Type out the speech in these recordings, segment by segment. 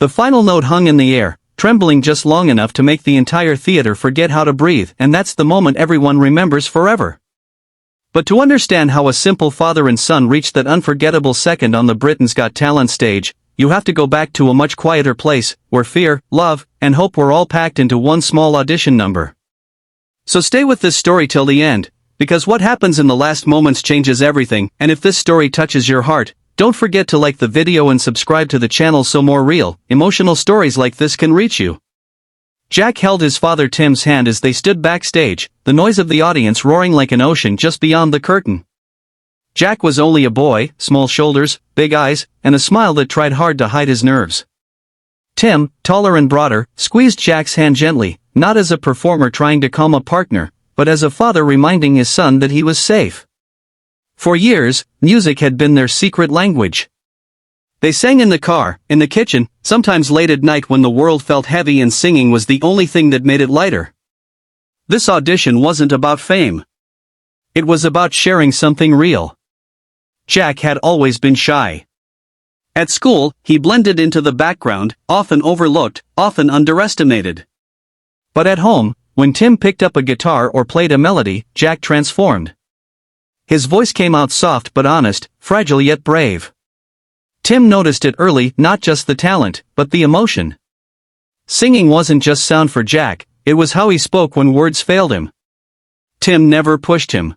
The final note hung in the air, trembling just long enough to make the entire theater forget how to breathe, and that's the moment everyone remembers forever. But to understand how a simple father and son reached that unforgettable second on the Britain's Got Talent stage, you have to go back to a much quieter place, where fear, love, and hope were all packed into one small audition number. So stay with this story till the end, because what happens in the last moments changes everything, and if this story touches your heart, don't forget to like the video and subscribe to the channel so more real, emotional stories like this can reach you. Jack held his father Tim's hand as they stood backstage, the noise of the audience roaring like an ocean just beyond the curtain. Jack was only a boy, small shoulders, big eyes, and a smile that tried hard to hide his nerves. Tim, taller and broader, squeezed Jack's hand gently, not as a performer trying to calm a partner, but as a father reminding his son that he was safe. For years, music had been their secret language. They sang in the car, in the kitchen, sometimes late at night when the world felt heavy and singing was the only thing that made it lighter. This audition wasn't about fame. It was about sharing something real. Jack had always been shy. At school, he blended into the background, often overlooked, often underestimated. But at home, when Tim picked up a guitar or played a melody, Jack transformed. His voice came out soft but honest, fragile yet brave. Tim noticed it early, not just the talent, but the emotion. Singing wasn't just sound for Jack, it was how he spoke when words failed him. Tim never pushed him.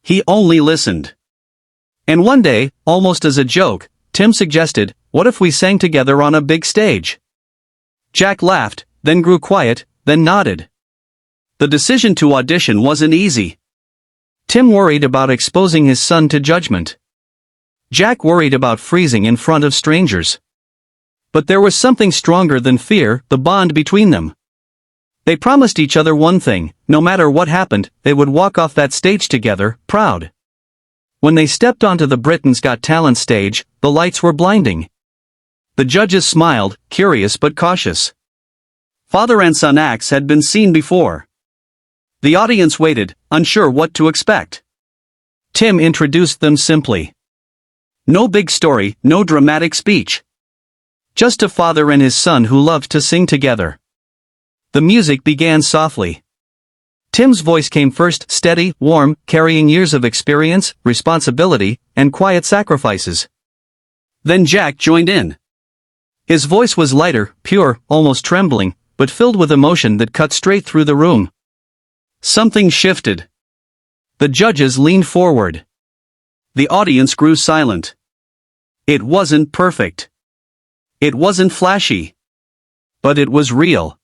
He only listened. And one day, almost as a joke, Tim suggested, "What if we sang together on a big stage?" Jack laughed, then grew quiet, then nodded. The decision to audition wasn't easy. Tim worried about exposing his son to judgment. Jack worried about freezing in front of strangers. But there was something stronger than fear, the bond between them. They promised each other one thing: no matter what happened, they would walk off that stage together, proud. When they stepped onto the Britain's Got Talent stage, the lights were blinding. The judges smiled, curious but cautious. Father and son acts had been seen before. The audience waited, unsure what to expect. Tim introduced them simply. No big story, no dramatic speech. Just a father and his son who loved to sing together. The music began softly. Tim's voice came first, steady, warm, carrying years of experience, responsibility, and quiet sacrifices. Then Jack joined in. His voice was lighter, pure, almost trembling, but filled with emotion that cut straight through the room. Something shifted. The judges leaned forward. The audience grew silent. It wasn't perfect. It wasn't flashy. But it was real.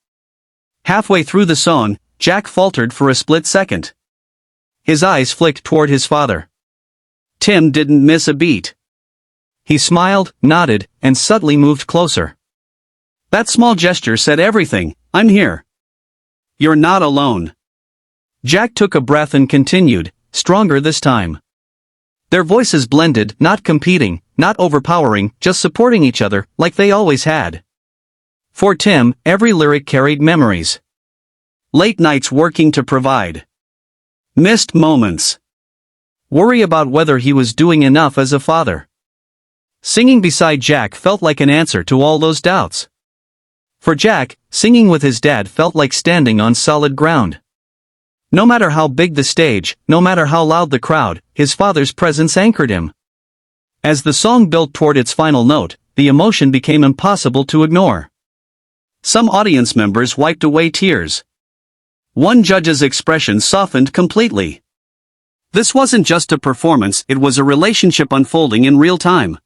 Halfway through the song, Jack faltered for a split second. His eyes flicked toward his father. Tim didn't miss a beat. He smiled, nodded, and subtly moved closer. That small gesture said everything: "I'm here. You're not alone." Jack took a breath and continued, stronger this time. Their voices blended, not competing, not overpowering, just supporting each other, like they always had. For Tim, every lyric carried memories. Late nights working to provide. Missed moments. Worry about whether he was doing enough as a father. Singing beside Jack felt like an answer to all those doubts. For Jack, singing with his dad felt like standing on solid ground. No matter how big the stage, no matter how loud the crowd, his father's presence anchored him. As the song built toward its final note, the emotion became impossible to ignore. Some audience members wiped away tears. One judge's expression softened completely. This wasn't just a performance, it was a relationship unfolding in real time.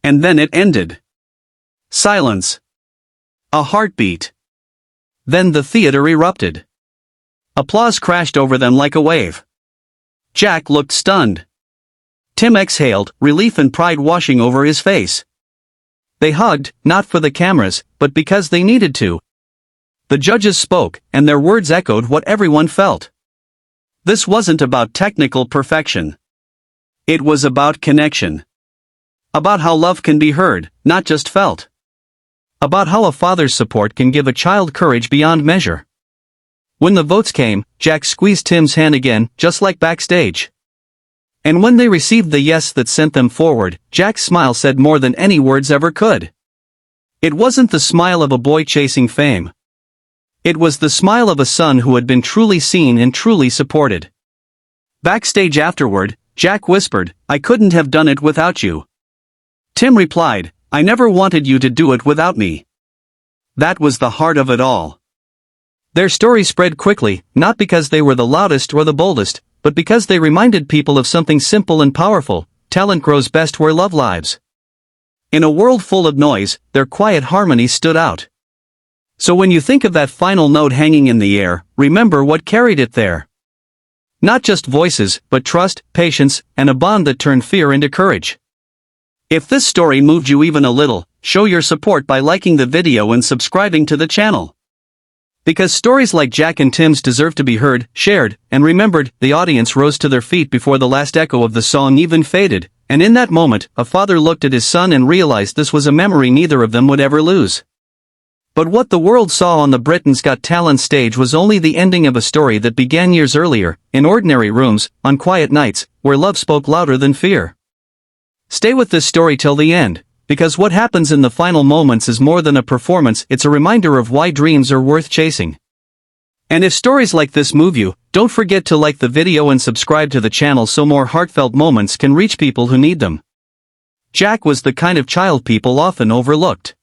And then it ended. Silence. A heartbeat. Then the theater erupted. Applause crashed over them like a wave. Jack looked stunned. Tim exhaled, relief and pride washing over his face. They hugged, not for the cameras, but because they needed to. The judges spoke, and their words echoed what everyone felt. This wasn't about technical perfection. It was about connection. About how love can be heard, not just felt. About how a father's support can give a child courage beyond measure. When the votes came, Jack squeezed Tim's hand again, just like backstage. And when they received the yes that sent them forward, Jack's smile said more than any words ever could. It wasn't the smile of a boy chasing fame. It was the smile of a son who had been truly seen and truly supported. Backstage afterward, Jack whispered, "I couldn't have done it without you." Tim replied, "I never wanted you to do it without me." That was the heart of it all. Their story spread quickly, not because they were the loudest or the boldest, but because they reminded people of something simple and powerful: talent grows best where love lives. In a world full of noise, their quiet harmony stood out. So when you think of that final note hanging in the air, remember what carried it there. Not just voices, but trust, patience, and a bond that turned fear into courage. If this story moved you even a little, show your support by liking the video and subscribing to the channel. Because stories like Jack and Tim's deserve to be heard, shared, and remembered. The audience rose to their feet before the last echo of the song even faded, and in that moment, a father looked at his son and realized this was a memory neither of them would ever lose. But what the world saw on the Britain's Got Talent stage was only the ending of a story that began years earlier, in ordinary rooms, on quiet nights, where love spoke louder than fear. Stay with this story till the end, because what happens in the final moments is more than a performance, it's a reminder of why dreams are worth chasing. And if stories like this move you, don't forget to like the video and subscribe to the channel so more heartfelt moments can reach people who need them. Jack was the kind of child people often overlooked.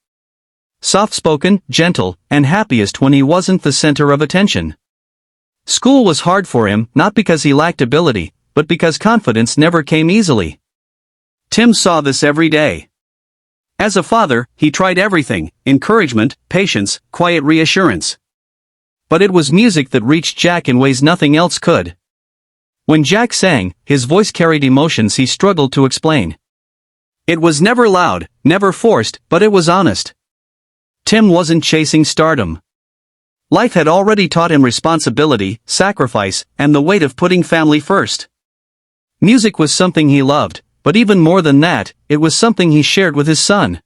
Soft-spoken, gentle, and happiest when he wasn't the center of attention. School was hard for him, not because he lacked ability, but because confidence never came easily. Tim saw this every day. As a father, he tried everything: encouragement, patience, quiet reassurance. But it was music that reached Jack in ways nothing else could. When Jack sang, his voice carried emotions he struggled to explain. It was never loud, never forced, but it was honest. Tim wasn't chasing stardom. Life had already taught him responsibility, sacrifice, and the weight of putting family first. Music was something he loved, but even more than that, it was something he shared with his son.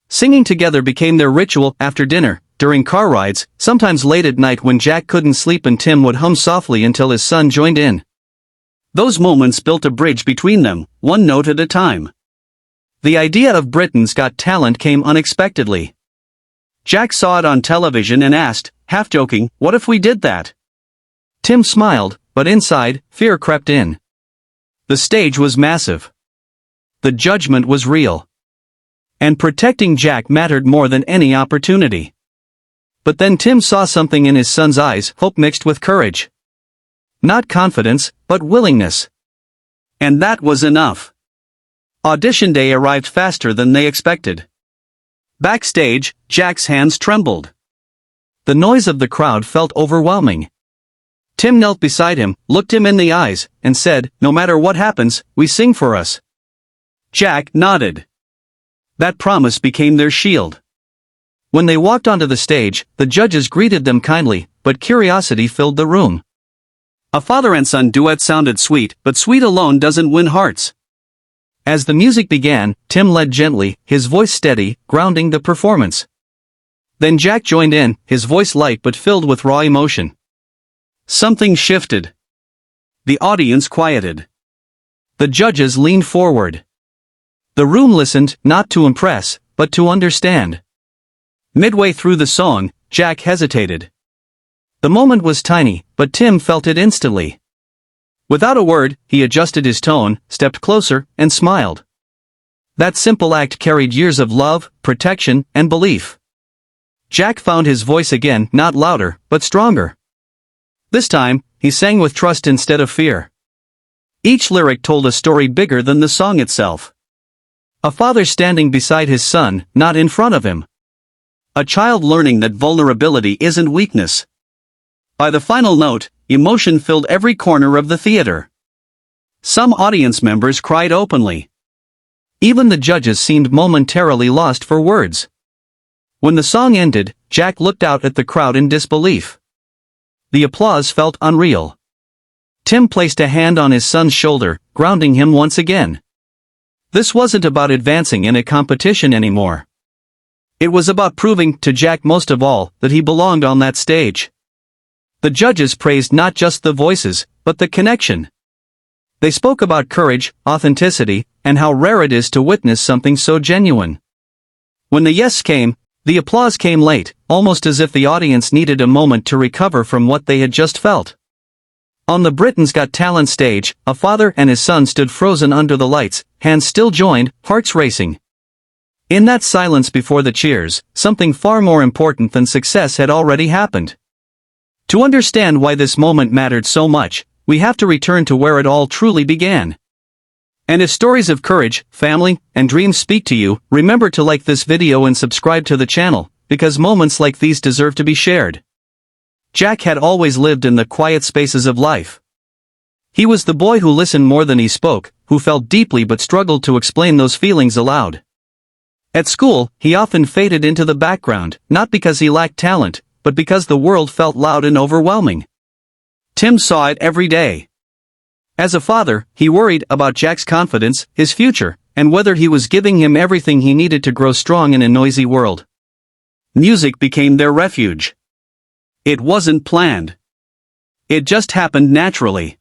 Singing together became their ritual: after dinner, during car rides, sometimes late at night when Jack couldn't sleep and Tim would hum softly until his son joined in. Those moments built a bridge between them, one note at a time. The idea of Britain's Got Talent came unexpectedly. Jack saw it on television and asked, half joking, "What if we did that?" Tim smiled, but inside, fear crept in. The stage was massive. The judgment was real. And protecting Jack mattered more than any opportunity. But then Tim saw something in his son's eyes, hope mixed with courage. Not confidence, but willingness. And that was enough. Audition day arrived faster than they expected. Backstage, Jack's hands trembled. The noise of the crowd felt overwhelming. Tim knelt beside him, looked him in the eyes, and said, "No matter what happens, we sing for us." Jack nodded. That promise became their shield. When they walked onto the stage, the judges greeted them kindly, but curiosity filled the room. A father and son duet sounded sweet, but sweet alone doesn't win hearts. As the music began, Tim led gently, his voice steady, grounding the performance. Then Jack joined in, his voice light but filled with raw emotion. Something shifted. The audience quieted. The judges leaned forward. The room listened, not to impress, but to understand. Midway through the song, Jack hesitated. The moment was tiny, but Tim felt it instantly. Without a word, he adjusted his tone, stepped closer, and smiled. That simple act carried years of love, protection, and belief. Jack found his voice again, not louder, but stronger. This time, he sang with trust instead of fear. Each lyric told a story bigger than the song itself. A father standing beside his son, not in front of him. A child learning that vulnerability isn't weakness. By the final note, emotion filled every corner of the theater. Some audience members cried openly. Even the judges seemed momentarily lost for words. When the song ended, Jack looked out at the crowd in disbelief. The applause felt unreal. Tim placed a hand on his son's shoulder, grounding him once again. This wasn't about advancing in a competition anymore. It was about proving, to Jack most of all, that he belonged on that stage. The judges praised not just the voices, but the connection. They spoke about courage, authenticity, and how rare it is to witness something so genuine. When the yes came, the applause came late, almost as if the audience needed a moment to recover from what they had just felt. On the Britain's Got Talent stage, a father and his son stood frozen under the lights, hands still joined, hearts racing. In that silence before the cheers, something far more important than success had already happened. To understand why this moment mattered so much, we have to return to where it all truly began. And if stories of courage, family, and dreams speak to you, remember to like this video and subscribe to the channel, because moments like these deserve to be shared. Jack had always lived in the quiet spaces of life. He was the boy who listened more than he spoke, who felt deeply but struggled to explain those feelings aloud. At school, he often faded into the background, not because he lacked talent, but because the world felt loud and overwhelming. Tim saw it every day. As a father, he worried about Jack's confidence, his future, and whether he was giving him everything he needed to grow strong in a noisy world. Music became their refuge. It wasn't planned. It just happened naturally.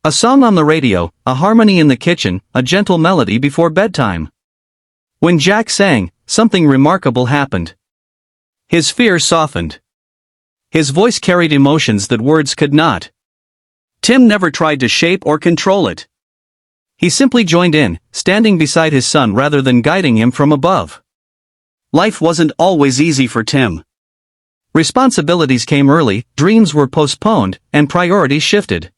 A song on the radio, a harmony in the kitchen, a gentle melody before bedtime. When Jack sang, something remarkable happened. His fear softened. His voice carried emotions that words could not. Tim never tried to shape or control it. He simply joined in, standing beside his son rather than guiding him from above. Life wasn't always easy for Tim. Responsibilities came early, dreams were postponed, and priorities shifted.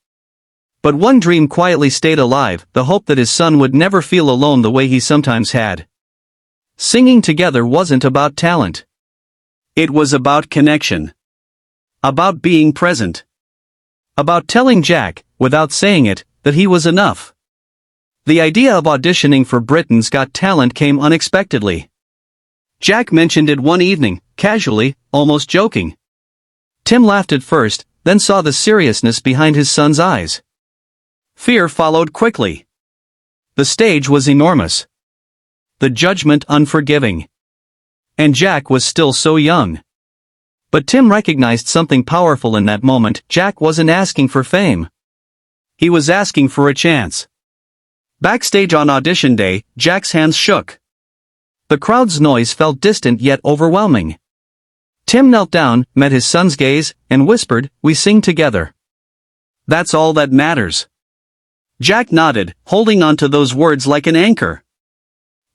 But one dream quietly stayed alive, the hope that his son would never feel alone the way he sometimes had. Singing together wasn't about talent. It was about connection. About being present. About telling Jack, without saying it, that he was enough. The idea of auditioning for Britain's Got Talent came unexpectedly. Jack mentioned it one evening, casually, almost joking. Tim laughed at first, then saw the seriousness behind his son's eyes. Fear followed quickly. The stage was enormous. The judgment unforgiving. And Jack was still so young. But Tim recognized something powerful in that moment. Jack wasn't asking for fame. He was asking for a chance. Backstage on audition day, Jack's hands shook. The crowd's noise felt distant yet overwhelming. Tim knelt down, met his son's gaze, and whispered, "We sing together. That's all that matters." Jack nodded, holding on to those words like an anchor.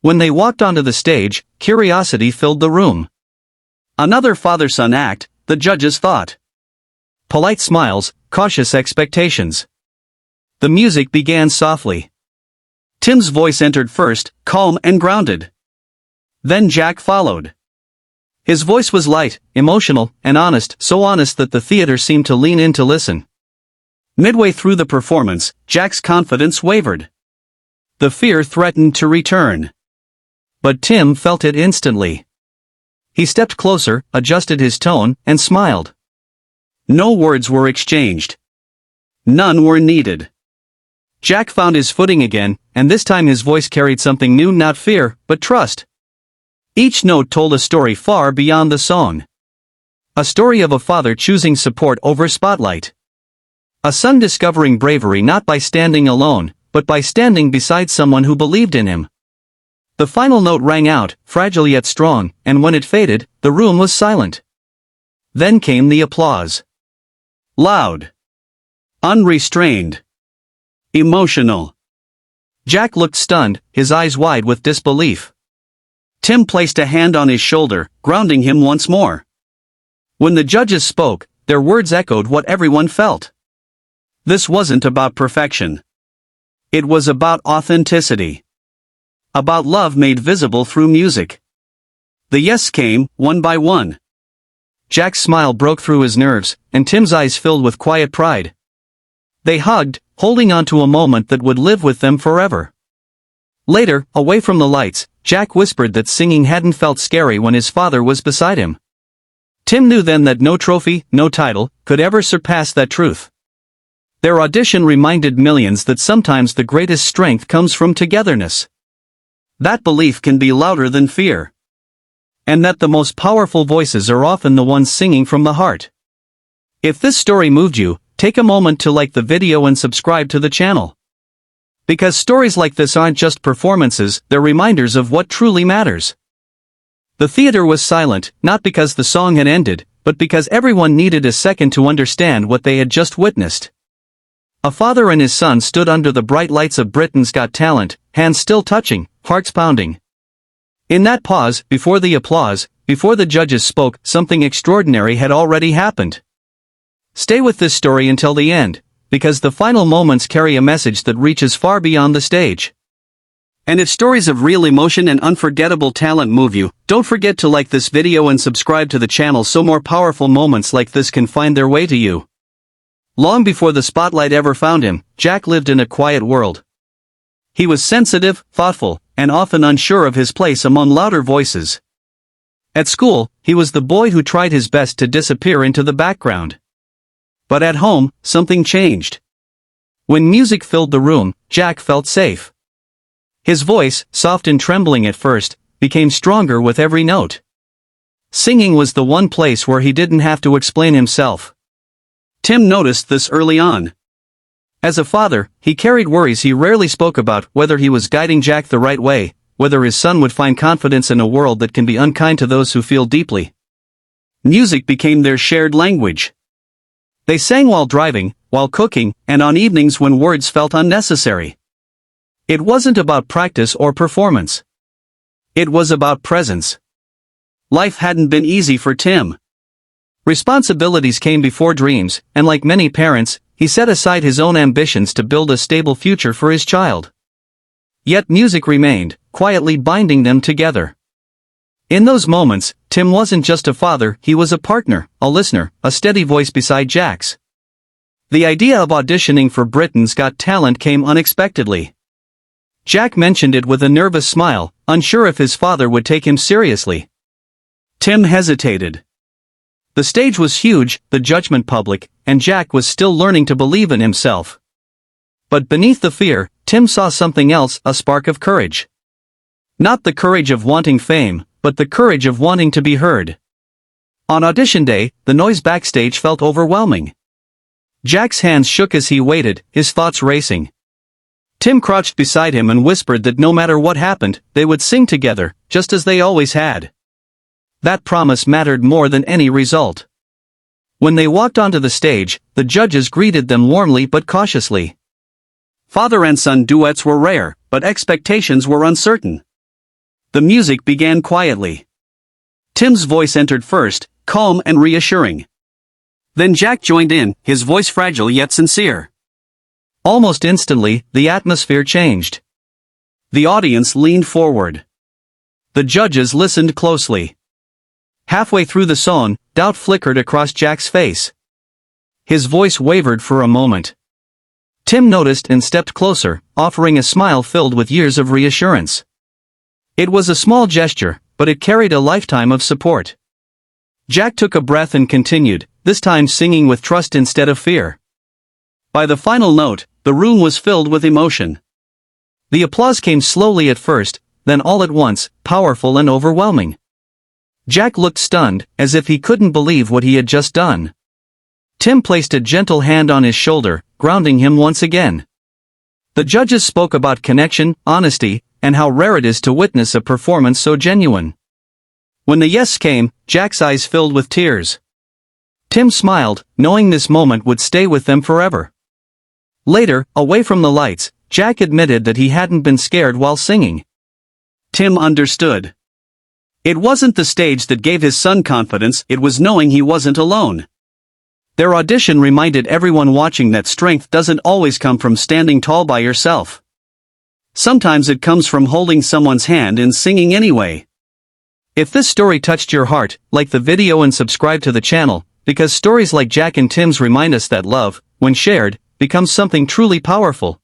When they walked onto the stage, curiosity filled the room. Another father-son act, the judges thought. Polite smiles, cautious expectations. The music began softly. Tim's voice entered first, calm and grounded. Then Jack followed. His voice was light, emotional, and honest, so honest that the theater seemed to lean in to listen. Midway through the performance, Jack's confidence wavered. The fear threatened to return. But Tim felt it instantly. He stepped closer, adjusted his tone, and smiled. No words were exchanged. None were needed. Jack found his footing again, and this time his voice carried something new, not fear, but trust. Each note told a story far beyond the song. A story of a father choosing support over spotlight. A son discovering bravery not by standing alone, but by standing beside someone who believed in him. The final note rang out, fragile yet strong, and when it faded, the room was silent. Then came the applause. Loud. Unrestrained. Emotional. Jack looked stunned, his eyes wide with disbelief. Tim placed a hand on his shoulder, grounding him once more. When the judges spoke, their words echoed what everyone felt. This wasn't about perfection. It was about authenticity. About love made visible through music. The yes came, one by one. Jack's smile broke through his nerves, and Tim's eyes filled with quiet pride. They hugged, holding on to a moment that would live with them forever. Later, away from the lights, Jack whispered that singing hadn't felt scary when his father was beside him. Tim knew then that no trophy, no title, could ever surpass that truth. Their audition reminded millions that sometimes the greatest strength comes from togetherness. That belief can be louder than fear. And that the most powerful voices are often the ones singing from the heart. If this story moved you, take a moment to like the video and subscribe to the channel. Because stories like this aren't just performances, they're reminders of what truly matters. The theater was silent, not because the song had ended, but because everyone needed a second to understand what they had just witnessed. A father and his son stood under the bright lights of Britain's Got Talent, hands still touching, hearts pounding. In that pause, before the applause, before the judges spoke, something extraordinary had already happened. Stay with this story until the end, because the final moments carry a message that reaches far beyond the stage. And if stories of real emotion and unforgettable talent move you, don't forget to like this video and subscribe to the channel so more powerful moments like this can find their way to you. Long before the spotlight ever found him, Jack lived in a quiet world. He was sensitive, thoughtful, and often unsure of his place among louder voices. At school, he was the boy who tried his best to disappear into the background. But at home, something changed. When music filled the room, Jack felt safe. His voice, soft and trembling at first, became stronger with every note. Singing was the one place where he didn't have to explain himself. Tim noticed this early on. As a father, he carried worries he rarely spoke about, whether he was guiding Jack the right way, whether his son would find confidence in a world that can be unkind to those who feel deeply. Music became their shared language. They sang while driving, while cooking, and on evenings when words felt unnecessary. It wasn't about practice or performance. It was about presence. Life hadn't been easy for Tim. Responsibilities came before dreams, and like many parents, he set aside his own ambitions to build a stable future for his child. Yet music remained, quietly binding them together. In those moments, Tim wasn't just a father, he was a partner, a listener, a steady voice beside Jack's. The idea of auditioning for Britain's Got Talent came unexpectedly. Jack mentioned it with a nervous smile, unsure if his father would take him seriously. Tim hesitated. The stage was huge, the judgment public, and Jack was still learning to believe in himself. But beneath the fear, Tim saw something else, a spark of courage. Not the courage of wanting fame, but the courage of wanting to be heard. On audition day, the noise backstage felt overwhelming. Jack's hands shook as he waited, his thoughts racing. Tim crouched beside him and whispered that no matter what happened, they would sing together, just as they always had. That promise mattered more than any result. When they walked onto the stage, the judges greeted them warmly but cautiously. Father and son duets were rare, but expectations were uncertain. The music began quietly. Tim's voice entered first, calm and reassuring. Then Jack joined in, his voice fragile yet sincere. Almost instantly, the atmosphere changed. The audience leaned forward. The judges listened closely. Halfway through the song, doubt flickered across Jack's face. His voice wavered for a moment. Tim noticed and stepped closer, offering a smile filled with years of reassurance. It was a small gesture, but it carried a lifetime of support. Jack took a breath and continued, this time singing with trust instead of fear. By the final note, the room was filled with emotion. The applause came slowly at first, then all at once, powerful and overwhelming. Jack looked stunned, as if he couldn't believe what he had just done. Tim placed a gentle hand on his shoulder, grounding him once again. The judges spoke about connection, honesty, and how rare it is to witness a performance so genuine. When the yes came, Jack's eyes filled with tears. Tim smiled, knowing this moment would stay with them forever. Later, away from the lights, Jack admitted that he hadn't been scared while singing. Tim understood. It wasn't the stage that gave his son confidence, it was knowing he wasn't alone. Their audition reminded everyone watching that strength doesn't always come from standing tall by yourself. Sometimes it comes from holding someone's hand and singing anyway. If this story touched your heart, like the video and subscribe to the channel, because stories like Jack and Tim's remind us that love, when shared, becomes something truly powerful.